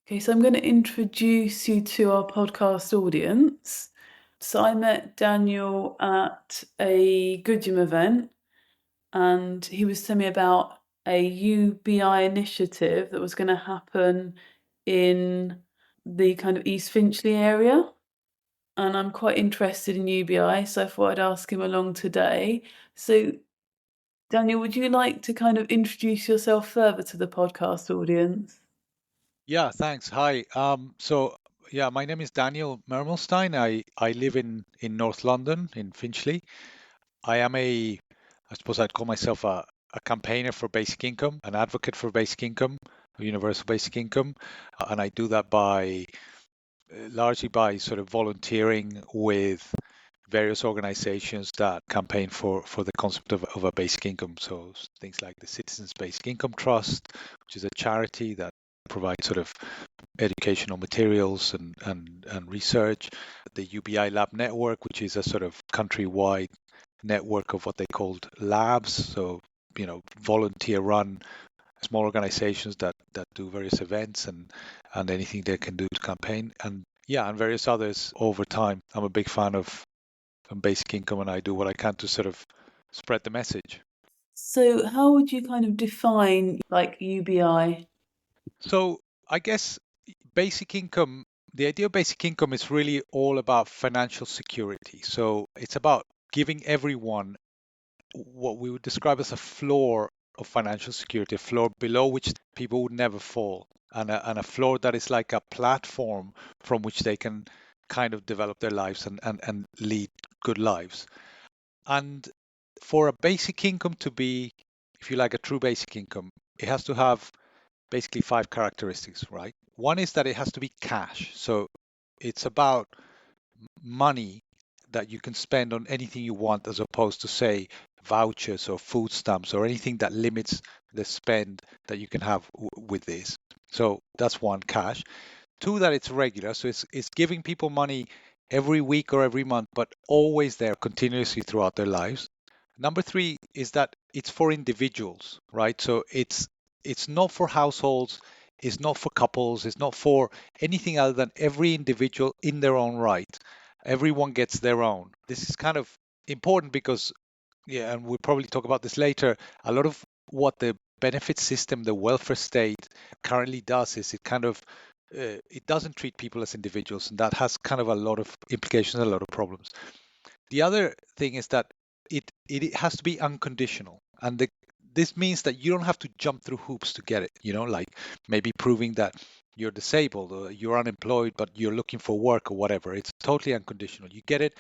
Okay, so I'm going to introduce you to our podcast audience. So I met Daniel at a Goodham event, and he was telling me about a UBI initiative that was going to happen in the kind of East Finchley area. And I'm quite interested in UBI, so I thought I'd ask him along today. So, Daniel, would you like to kind of introduce yourself further to the podcast audience? Yeah, thanks. Hi. So my name is Daniel Mermelstein. I live in North London in Finchley. I suppose I'd call myself a campaigner for basic income, an advocate for basic income, universal basic income, and I do that by largely by sort of volunteering with various organizations that campaign for the concept of a basic income. So things like the Citizens Basic Income Trust, which is a charity that provides sort of educational materials and research, the UBI Lab Network, which is a sort of countrywide network of what they called labs. So, volunteer run small organizations that do various events and anything they can do to campaign. And yeah, and various others over time. I'm a big fan of basic income and I do what I can to sort of spread the message. So, how would you kind of define like UBI? So I guess basic income, the idea of basic income is really all about financial security. So it's about giving everyone what we would describe as a floor of financial security, a floor below which people would never fall, and a floor that is like a platform from which they can kind of develop their lives and lead good lives. And for a basic income to be, if you like, a true basic income, it has to have basically five characteristics, right? One is that it has to be cash. So it's about money that you can spend on anything you want as opposed to, say, vouchers or food stamps or anything that limits the spend that you can have with this. So that's one, cash. Two, that it's regular. So it's giving people money every week or every month, but always there continuously throughout their lives. Number three is that it's for individuals, right? So it's not for households, it's not for couples, it's not for anything other than every individual in their own right. Everyone gets their own. This is kind of important because, yeah, and we'll probably talk about this later. A lot of what the benefit system, the welfare state currently does is it doesn't treat people as individuals, and that has kind of a lot of implications, a lot of problems. The other thing is that it has to be unconditional, and this means that you don't have to jump through hoops to get it. Like maybe proving that you're disabled or you're unemployed, but you're looking for work or whatever. It's totally unconditional. You get it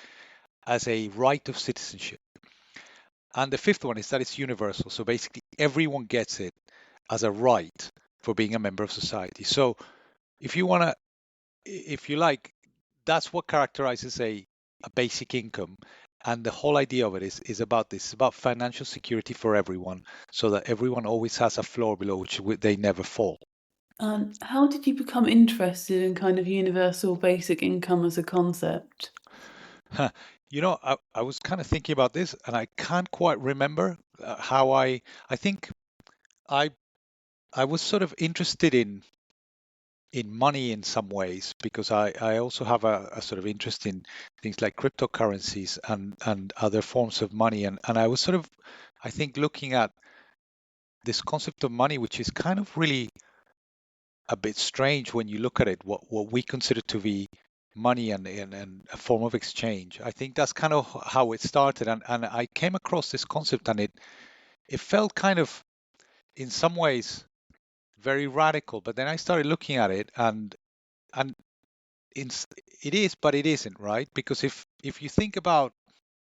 as a right of citizenship. And the fifth one is that it's universal. So basically, everyone gets it as a right for being a member of society. So if you want to, if you like, that's what characterizes a basic income. And the whole idea of it is about this. It's about financial security for everyone so that everyone always has a floor below which they never fall. And how did you become interested in kind of universal basic income as a concept? Huh. I was kind of thinking about this and I can't quite remember how I think I, I was sort of interested in money in some ways because I also have a sort of interest in things like cryptocurrencies and other forms of money. And I was sort of, I think, looking at this concept of money, which is kind of really a bit strange when you look at it, what we consider to be money and a form of exchange. I think that's kind of how it started. And I came across this concept and it felt kind of, in some ways, very radical. But then I started looking at it and it is, but it isn't, right? Because if you think about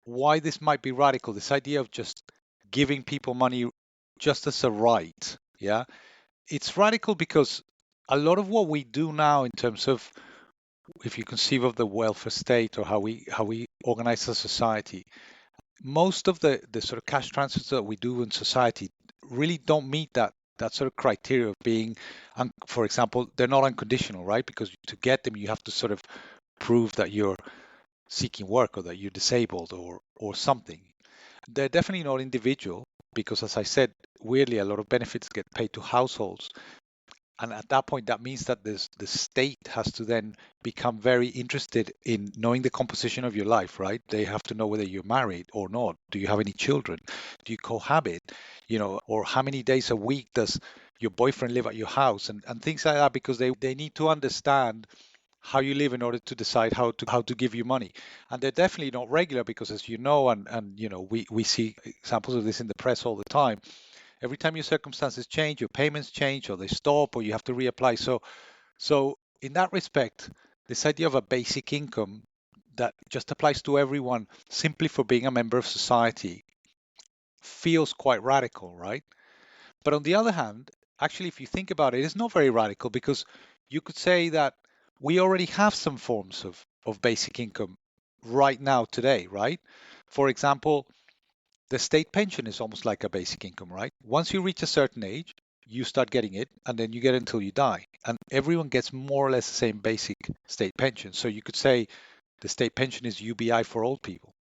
why this might be radical, this idea of just giving people money just as a right, yeah, it's radical because a lot of what we do now in terms of, if you conceive of the welfare state or how we organize a society, most of the sort of cash transfers that we do in society really don't meet that sort of criteria of being, for example, they're not unconditional, right? Because to get them, you have to sort of prove that you're seeking work or that you're disabled or something. They're definitely not individual because, as I said, weirdly, a lot of benefits get paid to households. And at that point, that means that the state has to then become very interested in knowing the composition of your life, right? They have to know whether you're married or not. Do you have any children? Do you cohabit? Or how many days a week does your boyfriend live at your house, and things like that, because they need to understand how you live in order to decide how to give you money. And they're definitely not regular, because, as you know, we see examples of this in the press all the time. Every time your circumstances change, your payments change, or they stop, or you have to reapply. So in that respect, this idea of a basic income that just applies to everyone simply for being a member of society feels quite radical, right? But on the other hand, actually, if you think about it, it's not very radical, because you could say that we already have some forms of basic income right now today, right? For example, the state pension is almost like a basic income, right? Once you reach a certain age, you start getting it, and then you get it until you die. And everyone gets more or less the same basic state pension. So you could say the state pension is UBI for old people.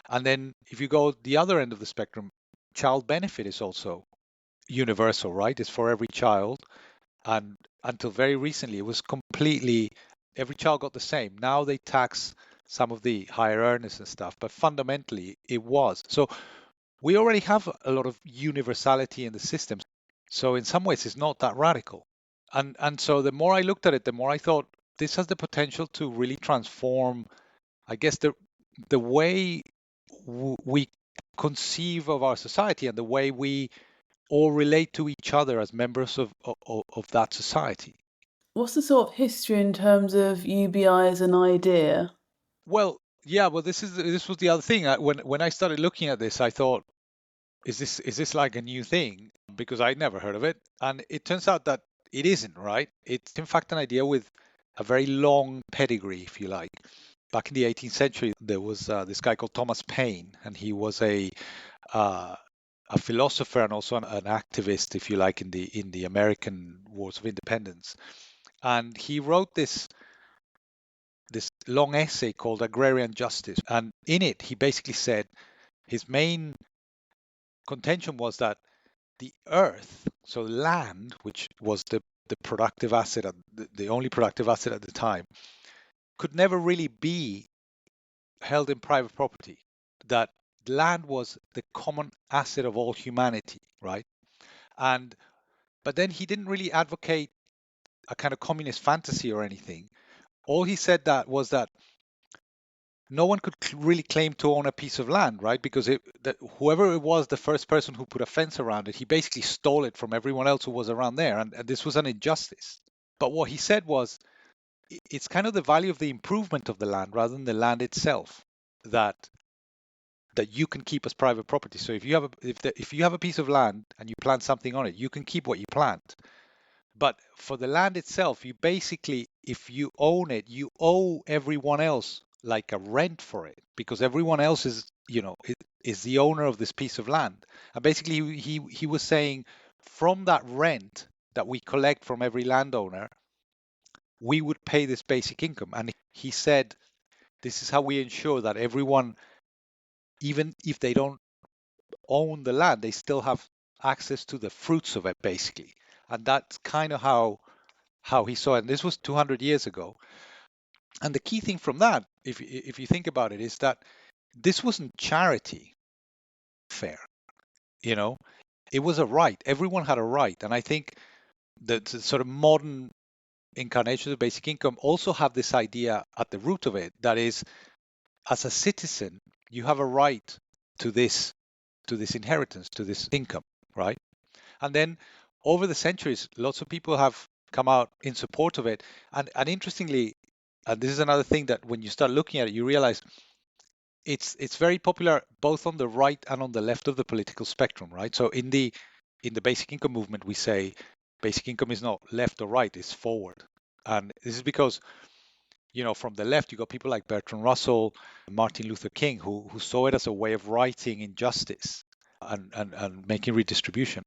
And then if you go the other end of the spectrum, child benefit is also universal, right? It's for every child. And until very recently, it was completely, every child got the same. Now they tax some of the higher earners and stuff, but fundamentally it was. So we already have a lot of universality in the system. So in some ways, it's not that radical. And so the more I looked at it, the more I thought this has the potential to really transform, I guess, the way we conceive of our society and the way we all relate to each other as members of that society. What's the sort of history in terms of UBI as an idea? Well, yeah, well, this was the other thing. When I started looking at this, I thought, is this like a new thing? Because I'd never heard of it, and it turns out that it isn't, right? It's in fact an idea with a very long pedigree, if you like. Back in the 18th century, there was this guy called Thomas Paine, and he was uh, a philosopher and also an activist, if you like, in the American Wars of Independence. And he wrote this long essay called Agrarian Justice, and in it he basically said his main contention was that the earth, so land, which was the productive asset, the only productive asset at the time, could never really be held in private property. That land was the common asset of all humanity, right? And but then he didn't really advocate a kind of communist fantasy or anything. All he said that was that no one could really claim to own a piece of land, right? Because whoever it was, the first person who put a fence around it, he basically stole it from everyone else who was around there, and this was an injustice. But what he said was, it's kind of the value of the improvement of the land rather than the land itself that you can keep as private property. So if you have a piece of land and you plant something on it, you can keep what you plant. But for the land itself, you basically, if you own it, you owe everyone else like a rent for it, because everyone else is the owner of this piece of land. And basically, he was saying, from that rent that we collect from every landowner, we would pay this basic income. And he said, this is how we ensure that everyone, even if they don't own the land, they still have access to the fruits of it, basically. And that's kind of how he saw it. And this was 200 years ago. And the key thing from that, if you think about it, is that this wasn't charity fair. You know, it was a right. Everyone had a right. And I think that the sort of modern incarnations of basic income also have this idea at the root of it. That is, as a citizen, you have a right to this inheritance, to this income, right? And then over the centuries, lots of people have come out in support of it. And interestingly, and this is another thing that when you start looking at it, you realize it's very popular both on the right and on the left of the political spectrum, right? So in the basic income movement, we say basic income is not left or right, it's forward. And this is because, from the left, you got people like Bertrand Russell, Martin Luther King, who saw it as a way of righting injustice and making redistribution.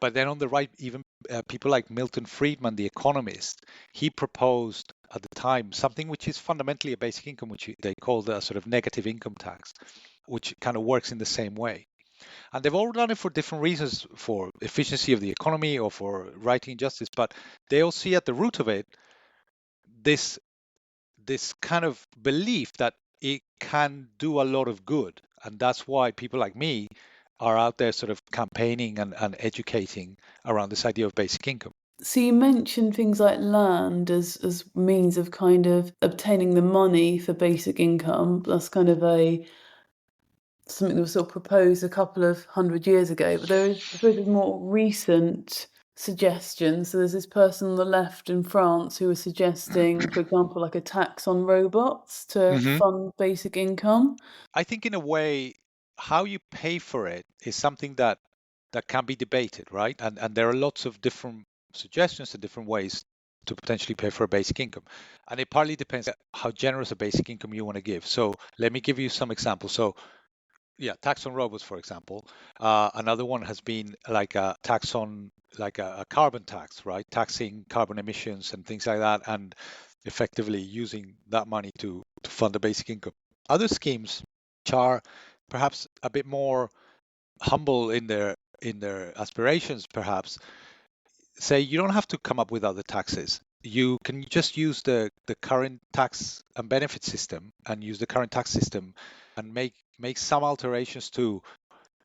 But then on the right, even people like Milton Friedman, the economist, he proposed at the time something which is fundamentally a basic income, which they call the sort of negative income tax, which kind of works in the same way. And they've all done it for different reasons, for efficiency of the economy or for righting justice, but they all see at the root of it this this kind of belief that it can do a lot of good. And that's why people like me are out there sort of campaigning and educating around this idea of basic income. So you mentioned things like land as means of kind of obtaining the money for basic income. That's kind of something that was sort of proposed a couple of 100 years ago. But there is, I suppose, a more recent suggestion. So there's this person on the left in France who was suggesting, for example, like a tax on robots to Hmm. fund basic income. I think in a way, how you pay for it is something that can be debated, right? And there are lots of different suggestions and different ways to potentially pay for a basic income. And it partly depends how generous a basic income you want to give. So let me give you some examples. So yeah, tax on robots, for example. Another one has been like a tax on like a carbon tax, right? Taxing carbon emissions and things like that, and effectively using that money to fund the basic income. Other schemes which are perhaps a bit more humble in their aspirations, perhaps say you don't have to come up with other taxes. You can just use the current tax and benefit system and use the current tax system and make some alterations to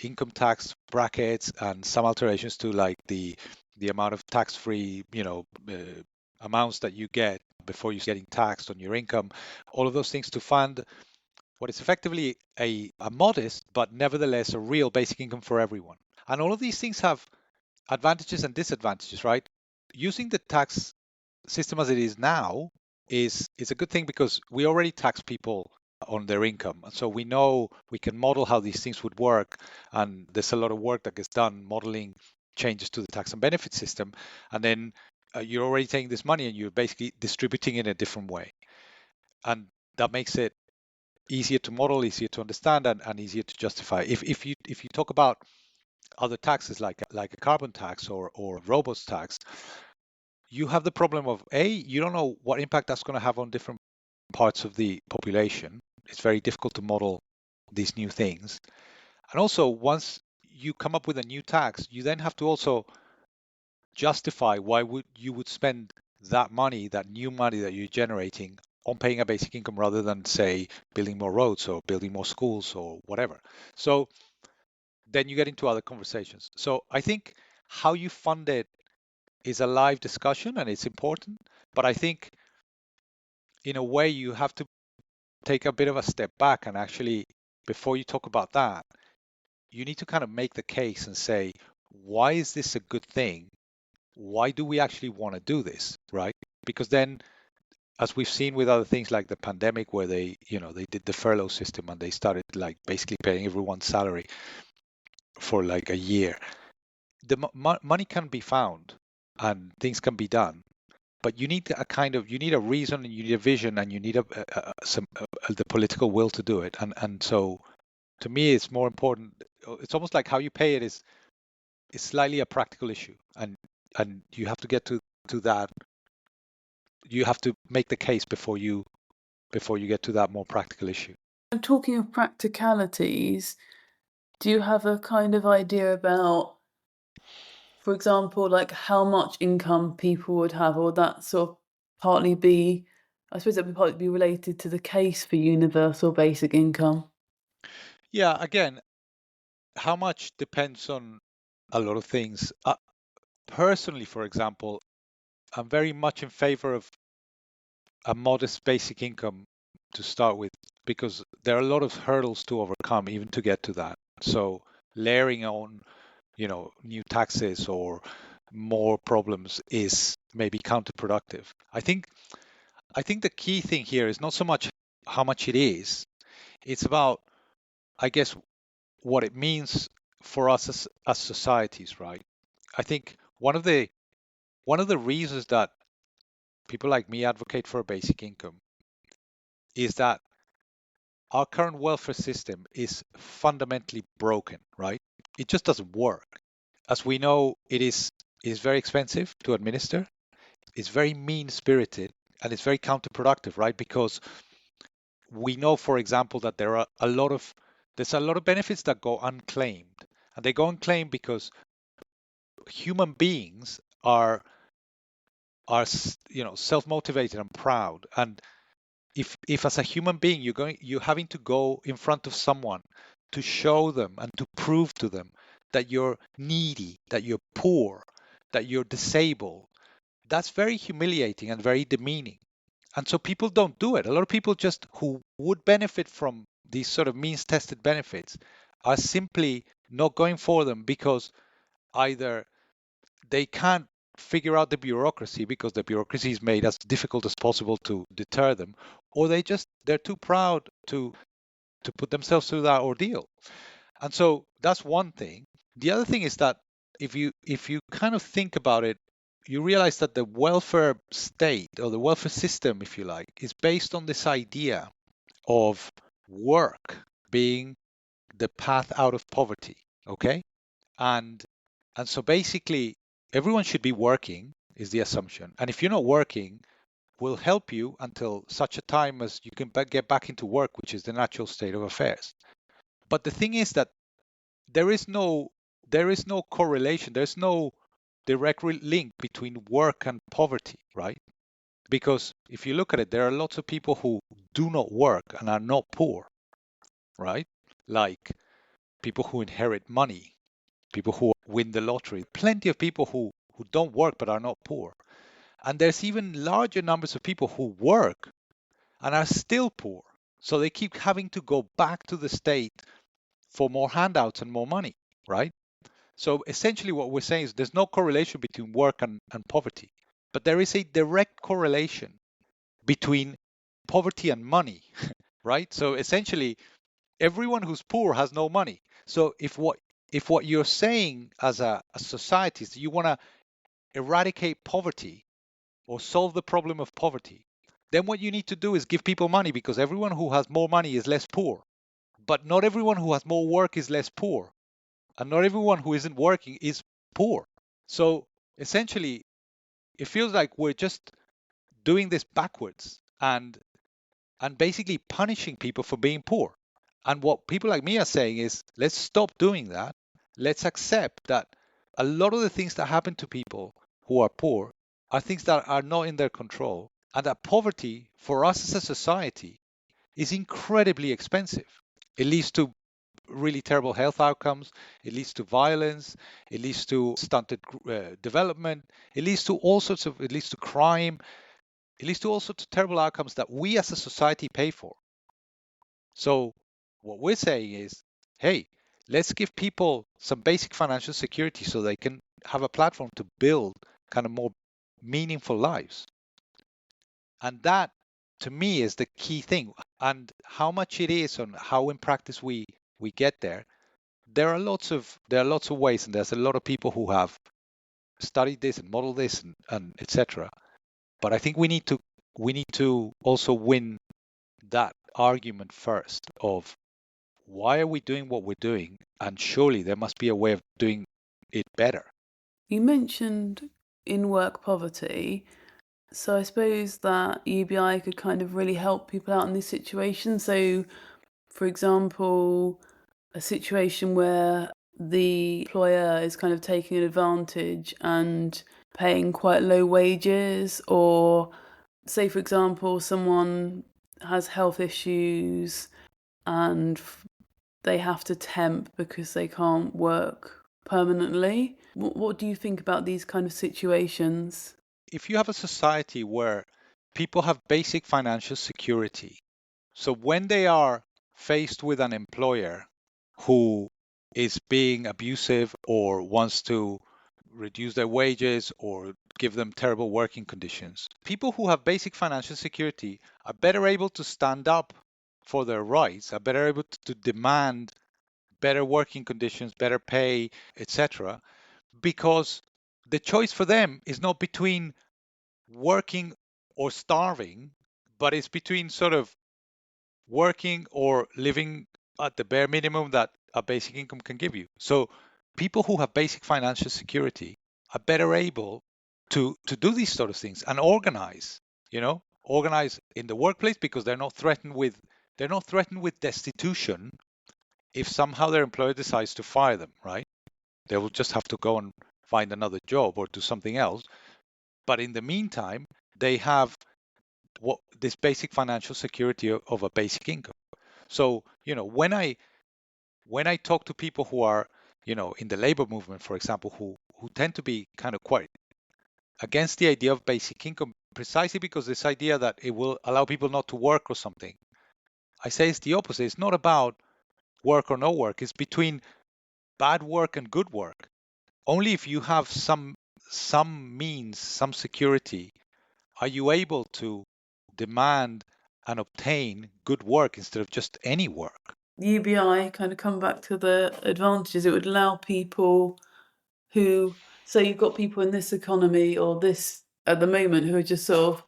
income tax brackets and some alterations to like the amount of tax-free, amounts that you get before you're getting taxed on your income. All of those things to fund what is effectively a modest but nevertheless a real basic income for everyone. And all of these things have advantages and disadvantages, right? Using the tax system as it is now is a good thing because we already tax people on their income. And so we know we can model how these things would work. And there's a lot of work that gets done modeling changes to the tax and benefit system. And then you're already taking this money and you're basically distributing it in a different way. And that makes it easier to model, easier to understand, and easier to justify. If you talk about other taxes like a carbon tax or robots tax, you have the problem of you don't know what impact that's going to have on different parts of the population. It's very difficult to model these new things. And also, once you come up with a new tax, you then have to also justify why would spend that money, that new money that you're generating, on paying a basic income rather than, say, building more roads or building more schools or whatever. So then you get into other conversations. So I think how you fund it is a live discussion and it's important. But I think in a way you have to take a bit of a step back and actually, before you talk about that, you need to kind of make the case and say, why is this a good thing? Why do we actually want to do this, right? Because then, as we've seen with other things like the pandemic, where they did the furlough system and they started like basically paying everyone's salary for like a year, the money can be found and things can be done, but you need you need a reason and you need a vision and you need the political will to do it. And so to me, it's more important. It's almost like how you pay it is slightly a practical issue, and you have to get to that. You have to make the case before you get to that more practical issue. And talking of practicalities, do you have a kind of idea about, for example, like how much income people would have, or that sort of partly be, I suppose that would partly be related to the case for universal basic income? Yeah, again, how much depends on a lot of things. Personally, for example, I'm very much in favor of a modest basic income to start with because there are a lot of hurdles to overcome even to get to that. So layering on, new taxes or more problems is maybe counterproductive. I think the key thing here is not so much how much it is. It's about, I guess, what it means for us as societies, right? I think one of the reasons that people like me advocate for a basic income is that our current welfare system is fundamentally broken, right? It just doesn't work. As we know, it is very expensive to administer. It's very mean-spirited and it's very counterproductive, right? Because we know, for example, that there are a lot of There's a lot of benefits that go unclaimed, and they go unclaimed because human beings are self-motivated and proud. And if as a human being you're having to go in front of someone to show them and to prove to them that you're needy, that you're poor, that you're disabled, that's very humiliating and very demeaning. And so people don't do it. A lot of people just who would benefit from these sort of means tested benefits are simply not going for them because either they can't figure out the bureaucracy because the bureaucracy is made as difficult as possible to deter them, or they're too proud to put themselves through that ordeal. And so that's one thing. The other thing is that if you kind of think about it, you realize that the welfare state or the welfare system, if you like, is based on this idea of work being the path out of poverty. Okay. And and so basically everyone should be working is the assumption. And if you're not working, we'll help you until such a time as you can get back into work, which is the natural state of affairs. But the thing is that there is no correlation. There's no direct link between work and poverty, right? Because if you look at it, there are lots of people who do not work and are not poor, right? Like people who inherit money, people who win the lottery, plenty of people who don't work but are not poor. And there's even larger numbers of people who work and are still poor. So they keep having to go back to the state for more handouts and more money, right? So essentially what we're saying is there's no correlation between work and poverty, but there is a direct correlation between poverty and money, right? So essentially everyone who's poor has no money. So if what you're saying as a society is that you want to eradicate poverty or solve the problem of poverty, then what you need to do is give people money, because everyone who has more money is less poor. But not everyone who has more work is less poor. And not everyone who isn't working is poor. So essentially, it feels like we're just doing this backwards and basically punishing people for being poor. And what people like me are saying is, let's stop doing that. Let's accept that a lot of the things that happen to people who are poor are things that are not in their control, and that poverty for us as a society is incredibly expensive. It leads to really terrible health outcomes. It leads to violence. It leads to stunted development. It leads to crime. It leads to all sorts of terrible outcomes that we as a society pay for. So what we're saying is, hey, let's give people some basic financial security so they can have a platform to build kind of more meaningful lives. And that, to me, is the key thing. And how much it is and how in practice we get there, there are lots of ways, and there's a lot of people who have studied this and modeled this and etc. But I think we need to also win that argument first of why are we doing what we're doing, and surely there must be a way of doing it better. You mentioned in work poverty, so I suppose that UBI could kind of really help people out in this situation. So, for example, a situation where the employer is kind of taking advantage and paying quite low wages, or say, for example, someone has health issues and they have to temp because they can't work permanently. What do you think about these kind of situations? If you have a society where people have basic financial security, so when they are faced with an employer who is being abusive or wants to reduce their wages or give them terrible working conditions, people who have basic financial security are better able to stand up for their rights, are better able to demand better working conditions, better pay, etc., because the choice for them is not between working or starving, but it's between sort of working or living at the bare minimum that a basic income can give you. So people who have basic financial security are better able to do these sort of things and organize in the workplace, because they're not threatened with destitution if somehow their employer decides to fire them, right? They will just have to go and find another job or do something else. But in the meantime, they have what this basic financial security of a basic income. So, when I talk to people who are, in the labor movement, for example, who tend to be kind of quite against the idea of basic income, precisely because this idea that it will allow people not to work or something, I say it's the opposite. It's not about work or no work. It's between bad work and good work. Only if you have some means, some security, are you able to demand and obtain good work instead of just any work. UBI kind of come back to the advantages. It would allow people who, so you've got people in this economy or this at the moment who are just sort of,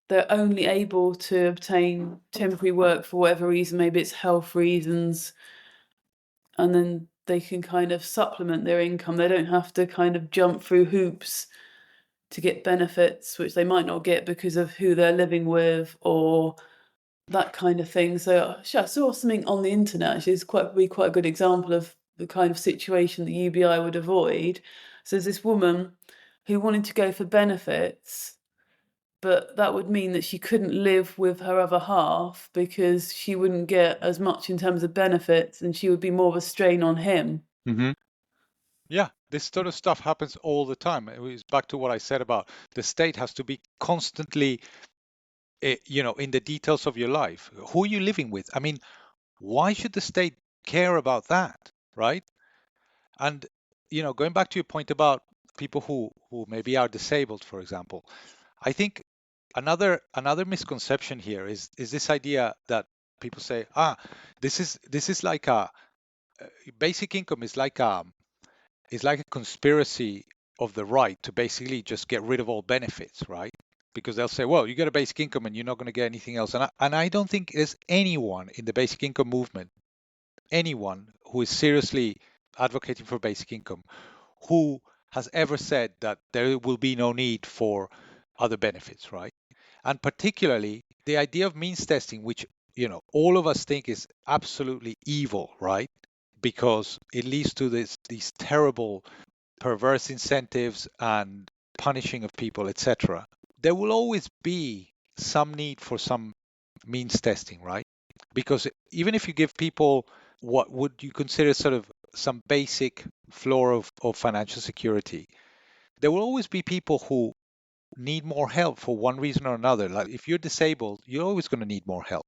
they're only able to obtain temporary work for whatever reason, maybe it's health reasons, and then they can kind of supplement their income. They don't have to kind of jump through hoops to get benefits, which they might not get because of who they're living with or that kind of thing. So I saw something on the internet, actually, it's quite a good example of the kind of situation that UBI would avoid. So there's this woman who wanted to go for benefits, but that would mean that she couldn't live with her other half because she wouldn't get as much in terms of benefits and she would be more of a strain on him. Mm-hmm. Yeah, this sort of stuff happens all the time. It was back to what I said about the state has to be constantly, in the details of your life. Who are you living with? I mean, why should the state care about that, right? And, going back to your point about people who maybe are disabled, for example, I think another misconception here is this idea that people say, this is like a basic income is like a conspiracy of the right to basically just get rid of all benefits, right? Because they'll say, well, you get a basic income and you're not going to get anything else. And I don't think there's anyone in the basic income movement, anyone who is seriously advocating for basic income, who has ever said that there will be no need for other benefits, right? And particularly the idea of means testing, which all of us think is absolutely evil, right? Because it leads to these terrible perverse incentives and punishing of people, etc. There will always be some need for some means testing, right? Because even if you give people what would you consider sort of some basic floor of financial security, there will always be people who need more help for one reason or another. Like if you're disabled, you're always going to need more help.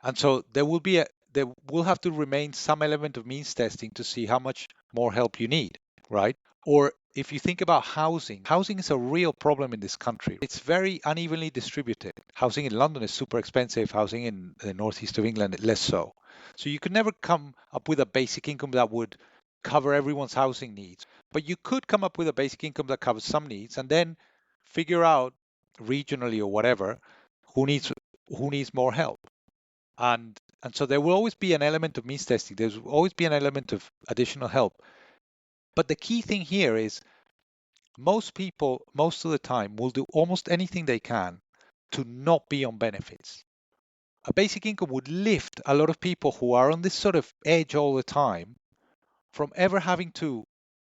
And so there will have to remain some element of means testing to see how much more help you need, right? Or if you think about housing is a real problem in this country. It's very unevenly distributed. Housing in London is super expensive. Housing in the northeast of England, less so. So you could never come up with a basic income that would cover everyone's housing needs. But you could come up with a basic income that covers some needs and then figure out regionally or whatever who needs more help. And so there will always be an element of means testing. There's always be an element of additional help. But the key thing here is most people, most of the time, will do almost anything they can to not be on benefits. A basic income would lift a lot of people who are on this sort of edge all the time from ever having to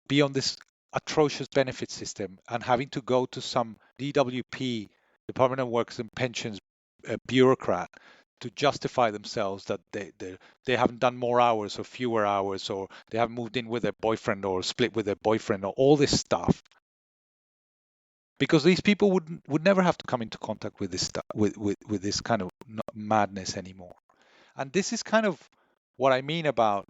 be on this atrocious benefit system and having to go to some DWP, Department of Works and Pensions bureaucrat to justify themselves that they haven't done more hours or fewer hours or they haven't moved in with their boyfriend or split with their boyfriend or all this stuff, because these people would never have to come into contact with this stuff with this kind of madness anymore. And this is kind of what I mean about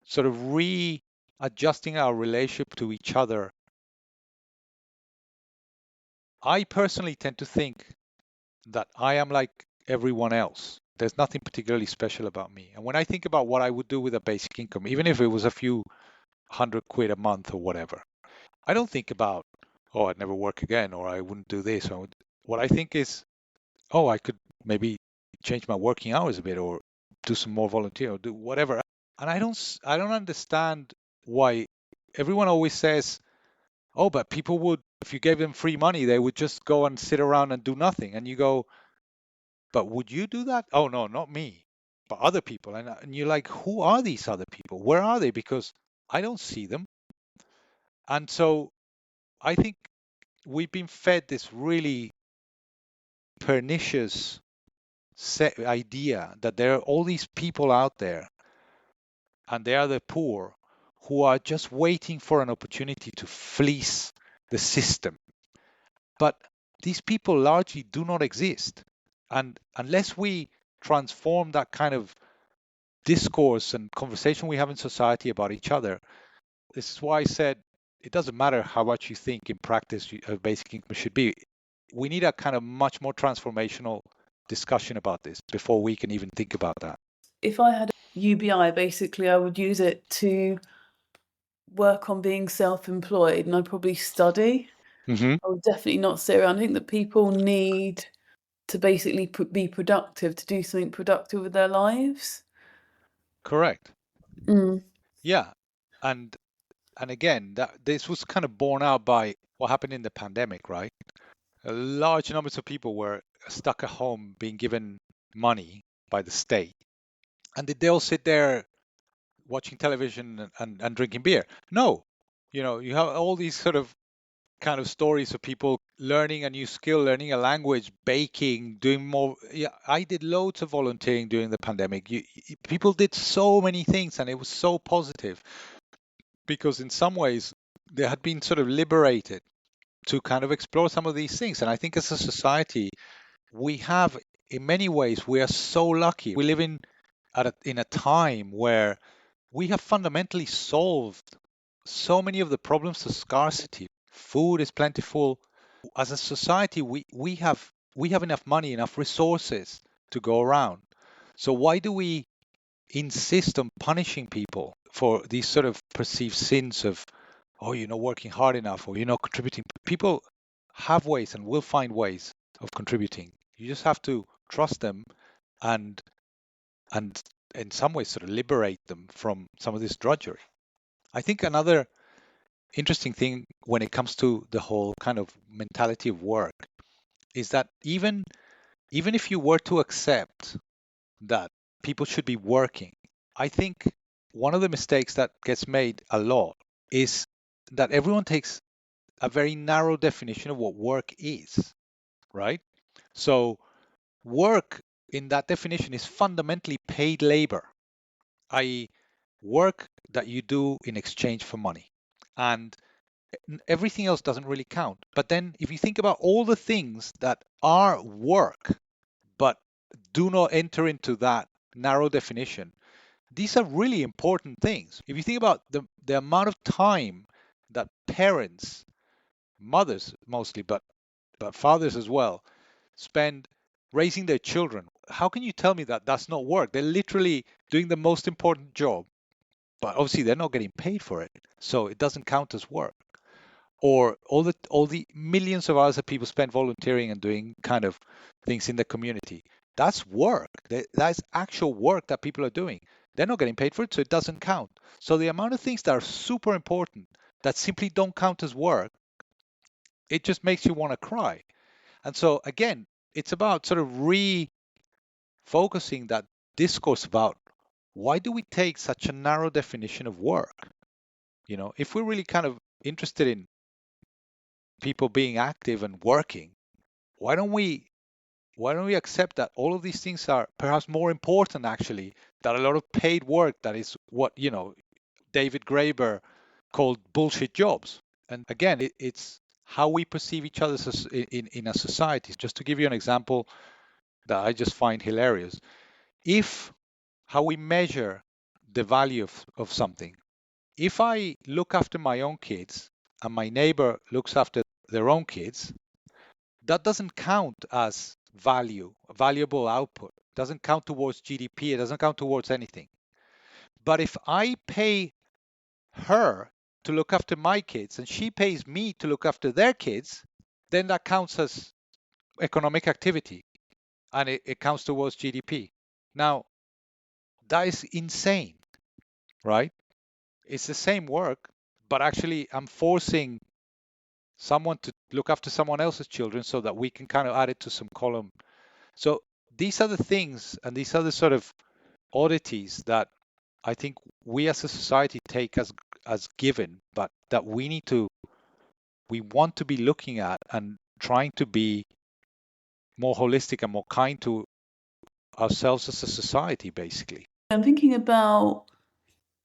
sort of readjusting our relationship to each other. I personally tend to think that I am like everyone else. There's nothing particularly special about me. And when I think about what I would do with a basic income, even if it was a few £100 a month or whatever, I don't think about, oh, I'd never work again or I wouldn't do this. What I think is, oh, I could maybe change my working hours a bit or do some more volunteer or do whatever. And I don't understand why everyone always says, oh, but people would, if you gave them free money, they would just go and sit around and do nothing. And you go, but would you do that? Oh, no, not me. but other people. And you're like, who are these other people? Where are they? Because I don't see them. And so I think we've been fed this really pernicious idea that there are all these people out there, and they are the poor, who are just waiting for an opportunity to fleece the system. But these people largely do not exist. And unless we transform that kind of discourse and conversation we have in society about each other, this is why I said it doesn't matter how much you think in practice a basic income should be. We need a kind of much more transformational discussion about this before we can even think about that. If I had UBI, basically, I would use it to work on being self-employed, and I'd probably study. Mm-hmm. I would definitely not sit around. I think that people need to basically be productive, to do something productive with their lives. Correct. Mm. Yeah. And and again, that this was kind of borne out by what happened in the pandemic, right? Large numbers of people were stuck at home being given money by the state. And did they all sit there watching television and drinking beer? No. You have all these sort of kind of stories of people learning a new skill, learning a language, baking, doing more. Yeah, I did loads of volunteering during the pandemic. People did so many things, and it was so positive because in some ways they had been sort of liberated to kind of explore some of these things. And I think as a society, we have, in many ways, we are so lucky. We live in a time where we have fundamentally solved so many of the problems of scarcity. Food is plentiful. As a society, we have enough money, enough resources to go around. So why do we insist on punishing people for these sort of perceived sins of, oh, you're not working hard enough, or you're not contributing? People have ways and will find ways of contributing. You just have to trust them and and in some ways sort of liberate them from some of this drudgery. I think another interesting thing when it comes to the whole kind of mentality of work is that even if you were to accept that people should be working, I think one of the mistakes that gets made a lot is that everyone takes a very narrow definition of what work is, right? So work in that definition is fundamentally paid labor, i.e., work that you do in exchange for money. And everything else doesn't really count. But then if you think about all the things that are work but do not enter into that narrow definition, these are really important things. If you think about the amount of time that parents, mothers mostly, but fathers as well, spend raising their children, how can you tell me that that's not work? They're literally doing the most important job, but obviously they're not getting paid for it, so it doesn't count as work. Or all the millions of hours that people spend volunteering and doing kind of things in the community, that's work. That's actual work that people are doing. They're not getting paid for it, so it doesn't count. So the amount of things that are super important that simply don't count as work, it just makes you want to cry. And so again, it's about sort of refocusing that discourse about why do we take such a narrow definition of work. If we're really kind of interested in people being active and working, why don't we accept that all of these things are perhaps more important actually than a lot of paid work that is what David Graeber called bullshit jobs. And again, it's how we perceive each other in a society. Just to give you an example that I just find hilarious, if how we measure the value of something, if I look after my own kids and my neighbor looks after their own kids, that doesn't count as valuable output. It doesn't count towards GDP. It doesn't count towards anything. But if I pay her to look after my kids and she pays me to look after their kids, then that counts as economic activity and it counts towards GDP. Now, that is insane, right? It's the same work, but actually I'm forcing someone to look after someone else's children so that we can kind of add it to some column. So these are the things, and these are the sort of oddities that I think we as a society take as given, but that we want to be looking at and trying to be more holistic and more kind to ourselves as a society, basically. I'm thinking about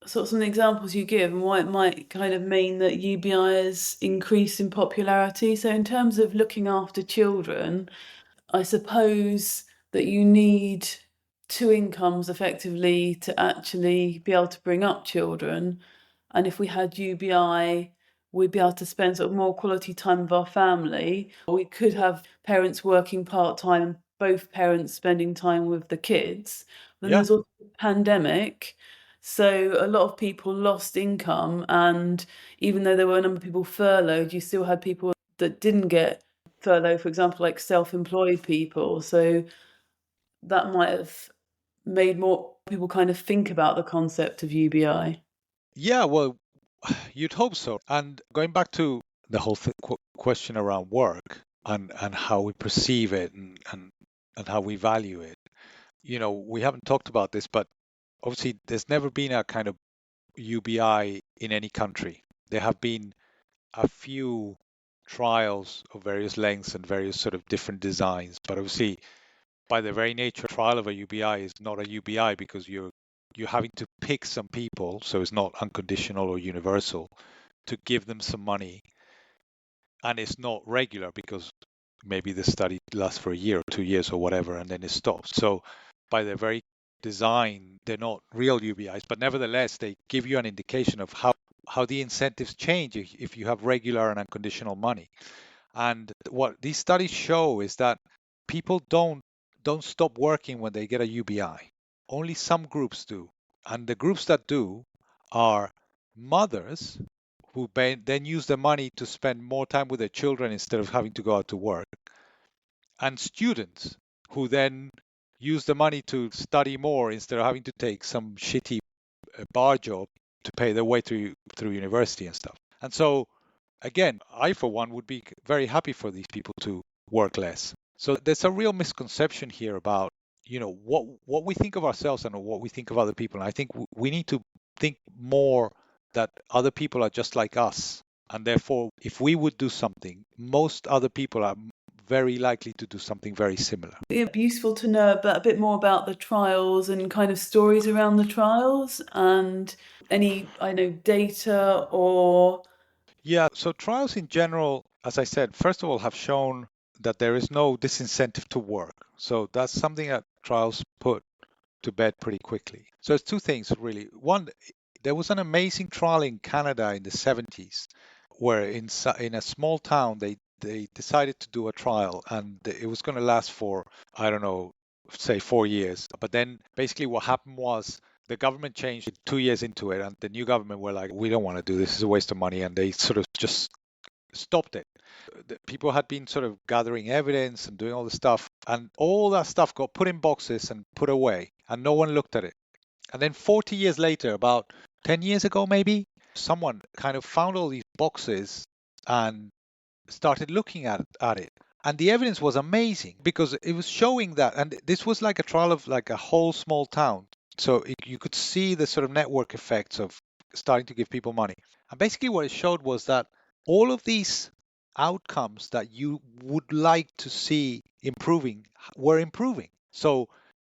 sort of some examples you give and why it might kind of mean that UBI has increased in popularity. So, in terms of looking after children, I suppose that you need two incomes effectively to actually be able to bring up children. And if we had UBI, we'd be able to spend sort of more quality time with our family. We could have parents working part-time, both parents spending time with the kids. Then Yeah. there's also the pandemic. So a lot of people lost income, and even though there were a number of people furloughed, you still had people that didn't get furlough, for example, like self-employed people. So that might have made more people kind of think about the concept of UBI. Yeah, well, you'd hope so. And going back to the whole question around work and how we perceive it and how we value it, we haven't talked about this, but obviously there's never been a kind of UBI in any country. There have been a few trials of various lengths and various sort of different designs, but obviously by the very nature, trial of a UBI is not a UBI because you're having to pick some people, so it's not unconditional or universal, to give them some money, and it's not regular because maybe the study lasts for a year or 2 years or whatever, and then it stops. So by their very design, they're not real UBIs, but nevertheless, they give you an indication of how the incentives change if you have regular and unconditional money. And what these studies show is that people don't stop working when they get a UBI. Only some groups do. And the groups that do are mothers who then use the money to spend more time with their children instead of having to go out to work, and students who then use the money to study more instead of having to take some shitty bar job to pay their way through university and stuff. And so again, I for one would be very happy for these people to work less. So there's a real misconception here about, what we think of ourselves and what we think of other people. And I think we need to think more that other people are just like us. And therefore, if we would do something, most other people are very likely to do something very similar. It'd be useful to know a bit more about the trials and kind of stories around the trials and any, I know, data or Yeah, so trials in general, as I said, first of all, have shown that there is no disincentive to work. So that's something that trials put to bed pretty quickly. So it's two things really. One, there was an amazing trial in Canada in the 70s where in a small town they decided to do a trial, and it was going to last for, I don't know, say 4 years. But then basically what happened was the government changed 2 years into it, and the new government were like, we don't want to do this. It's a waste of money, and they sort of just stopped it. The people had been sort of gathering evidence and doing all the stuff, and all that stuff got put in boxes and put away, and no one looked at it. And then 40 years later, about 10 years ago maybe, someone kind of found all these boxes and started looking at it. And the evidence was amazing because it was showing that, and this was like a trial of like a whole small town. So you could see the sort of network effects of starting to give people money. And basically what it showed was that all of these outcomes that you would like to see improving were improving. So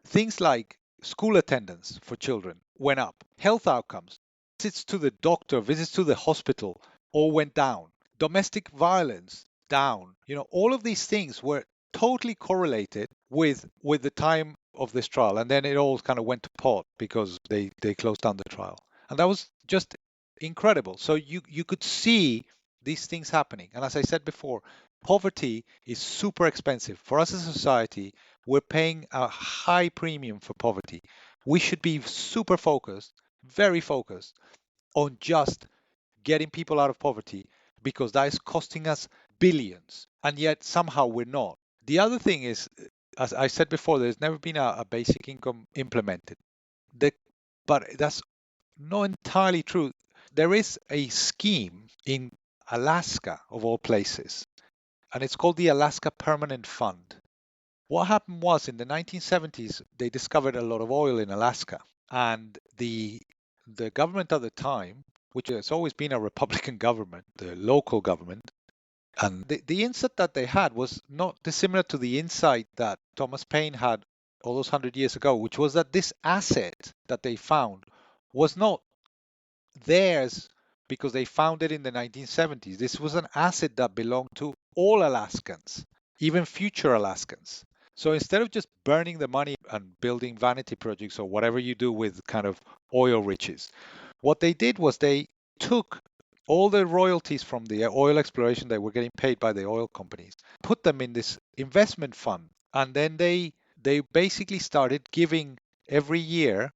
things like school attendance for children went up, health outcomes, visits to the doctor, visits to the hospital all went down, domestic violence down. All of these things were totally correlated with the time of this trial, and then it all kind of went to pot because they closed down the trial, and that was just incredible. So you could see these things happening, and as I said before, poverty is super expensive for us as a society. We're paying a high premium for poverty. We should be super focused, very focused on just getting people out of poverty because that is costing us billions, and yet somehow we're not. The other thing is, as I said before, there's never been a basic income implemented. The, but that's not entirely true. There is a scheme in Alaska, of all places, and it's called the Alaska Permanent Fund. What happened was in the 1970s, they discovered a lot of oil in Alaska. And the government at the time, which has always been a Republican government, the local government, and the insight that they had was not dissimilar to the insight that Thomas Paine had all those 100 years ago, which was that this asset that they found was not theirs because they found it in the 1970s. This was an asset that belonged to all Alaskans, even future Alaskans. So instead of just burning the money and building vanity projects or whatever you do with kind of oil riches, what they did was they took all the royalties from the oil exploration that were getting paid by the oil companies, put them in this investment fund, and then they basically started giving every year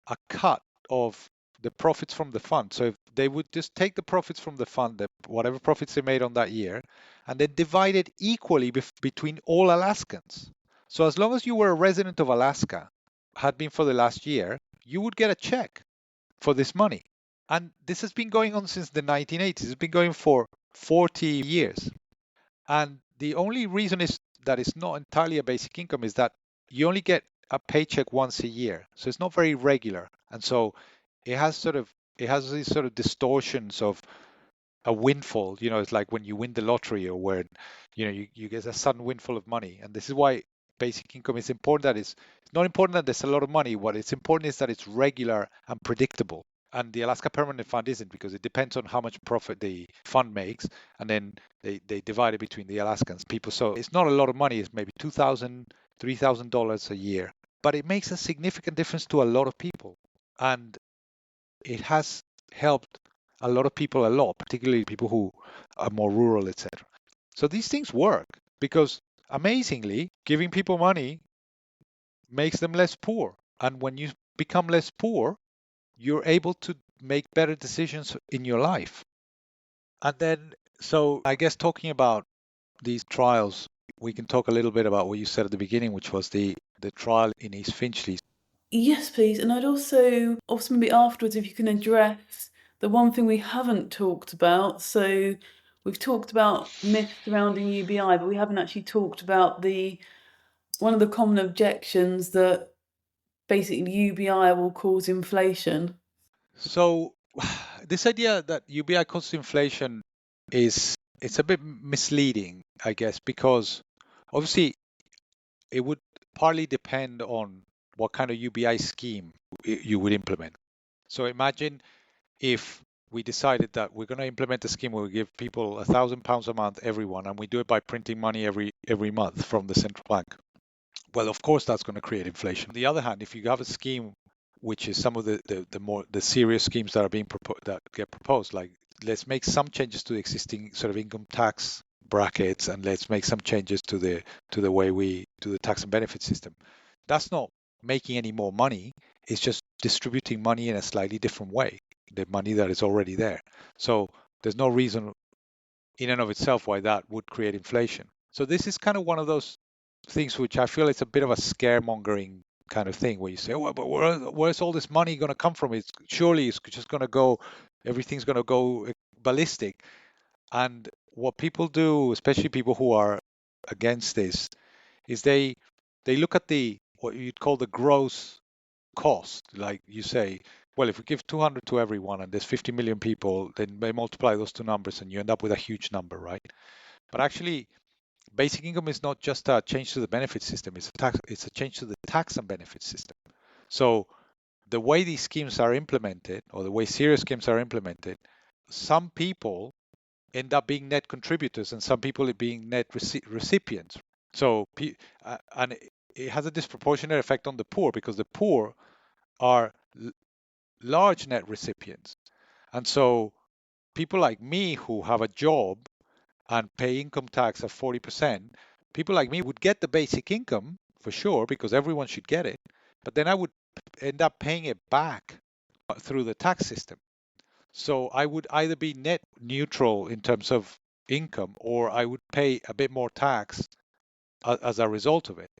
a cut of the profits from the fund. So if they would just take the profits from the fund, whatever profits they made on that year, and then divide it equally between all Alaskans. So as long as you were a resident of Alaska, had been for the last year, you would get a check for this money. And this has been going on since the 1980s. It's been going for 40 years. And the only reason is that it's not entirely a basic income is that you only get a paycheck once a year. So it's not very regular. And so it has these sort of distortions of a windfall. It's like when you win the lottery or when, you get a sudden windfall of money. And this is why basic income is important. That it's not important that there's a lot of money. What it's important is that it's regular and predictable. And the Alaska Permanent Fund isn't, because it depends on how much profit the fund makes, and then they divide it between the Alaskans people. So it's not a lot of money. It's maybe $2,000, $3,000 a year, but it makes a significant difference to a lot of people, and it has helped a lot of people a lot, particularly people who are more rural, etc. So these things work because, amazingly, giving people money makes them less poor, and when you become less poor, you're able to make better decisions in your life. And then, so I guess talking about these trials, we can talk a little bit about what you said at the beginning, which was the trial in East Finchley. Yes, please. And I'd also maybe afterwards, if you can address the one thing we haven't talked about. So we've talked about myths surrounding UBI, but we haven't actually talked about one of the common objections that basically UBI will cause inflation. So this idea that UBI causes inflation it's a bit misleading, I guess, because obviously it would partly depend on what kind of UBI scheme you would implement. So imagine if we decided that we're going to implement a scheme where we give people £1,000 a month, everyone, and we do it by printing money every month from the central bank. Well, of course, that's going to create inflation. On the other hand, if you have a scheme, which is some of the serious schemes that are that get proposed, like let's make some changes to the existing sort of income tax brackets, and let's make some changes to the way we do the tax and benefit system. That's not making any more money. It's just distributing money in a slightly different way, the money that is already there. So there's no reason in and of itself why that would create inflation. So this is kind of one of those things which I feel it's a bit of a scaremongering kind of thing where you say, oh, but where's all this money going to come from? Surely it's just going to go, everything's going to go ballistic. And what people do, especially people who are against this, is they look at what you'd call the gross cost. Like you say, well, if we give 200 to everyone and there's 50 million people, then they multiply those two numbers and you end up with a huge number, right? But actually, basic income is not just a change to the benefit system, it's a change to the tax and benefit system. So the way these schemes are implemented, or the way serious schemes are implemented, some people end up being net contributors and some people are being net recipients. So and it has a disproportionate effect on the poor, because the poor are large net recipients. And so people like me who have a job and pay income tax of 40%, people like me would get the basic income for sure, because everyone should get it. But then I would end up paying it back through the tax system. So I would either be net neutral in terms of income, or I would pay a bit more tax as a result of it.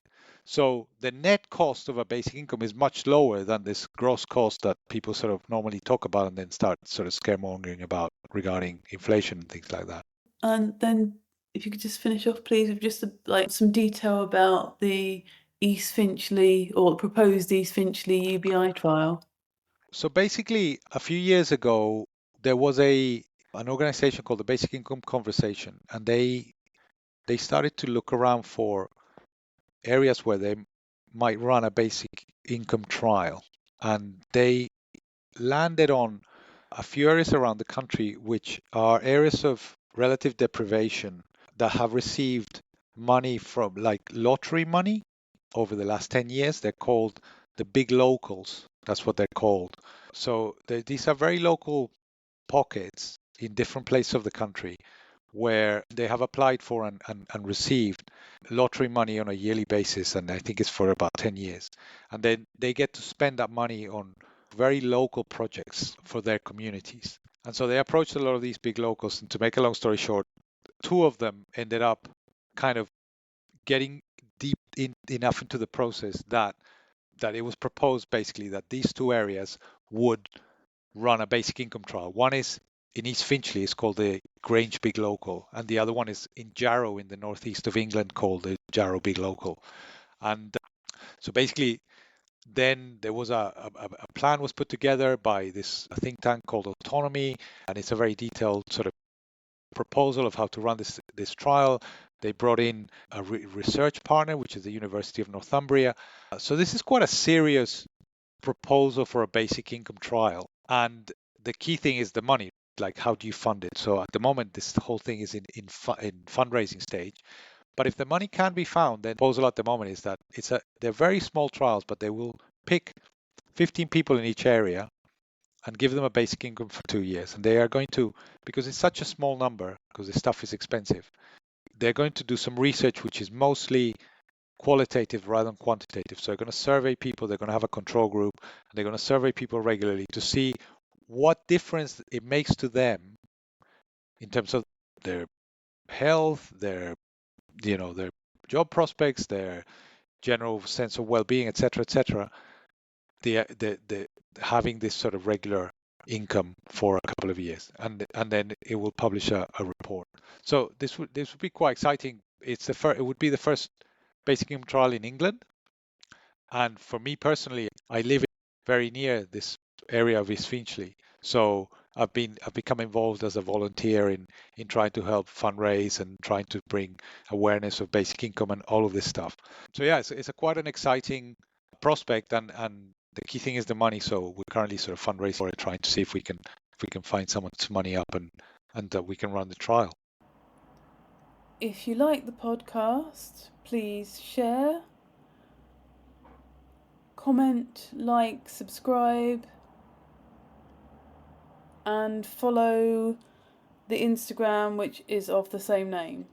So the net cost of a basic income is much lower than this gross cost that people sort of normally talk about and then start sort of scaremongering about regarding inflation and things like that. And then if you could just finish off, please, with just some detail about the East Finchley or proposed East Finchley UBI trial. So basically, a few years ago, there was an organization called the Basic Income Conversation, and they started to look around for areas where they might run a basic income trial, and they landed on a few areas around the country which are areas of relative deprivation that have received money from like lottery money over the last 10 years. They're called the big locals. That's what they're called. So these are very local pockets in different places of the country where they have applied for and received lottery money on a yearly basis, and I think it's for about 10 years. And then they get to spend that money on very local projects for their communities. And so they approached a lot of these big locals, and to make a long story short, two of them ended up kind of getting enough into the process that it was proposed basically that these two areas would run a basic income trial. One is in East Finchley, it's called the Grange Big Local, and the other one is in Jarrow in the northeast of England called the Jarrow Big Local. And so basically, then there was a plan was put together by this think tank called Autonomy, and it's a very detailed sort of proposal of how to run this trial. They brought in a research partner, which is the University of Northumbria. So this is quite a serious proposal for a basic income trial. And the key thing is the money. Like, how do you fund it? So at the moment, this whole thing is in fundraising stage. But if the money can be found, then the proposal at the moment is that they're very small trials, but they will pick 15 people in each area and give them a basic income for 2 years. And they are going to, because it's such a small number, because the stuff is expensive, they're going to do some research which is mostly qualitative rather than quantitative. So they're going to survey people, they're going to have a control group, and they're going to survey people regularly to see what difference it makes to them in terms of their health, their job prospects, their general sense of well-being, etc., etc. The having this sort of regular income for a couple of years, and then it will publish a report. So this would be quite exciting. It would be the first basic income trial in England, and for me personally, I live very near this area of East Finchley, so I've become involved as a volunteer in trying to help fundraise and trying to bring awareness of basic income and all of this stuff. So yeah, it's a quite an exciting prospect, and the key thing is the money. So we're currently sort of fundraising for it, trying to see if we can find someone's money up and that we can run the trial. If you like the podcast, please share, comment, like, subscribe, and follow the Instagram, which is of the same name.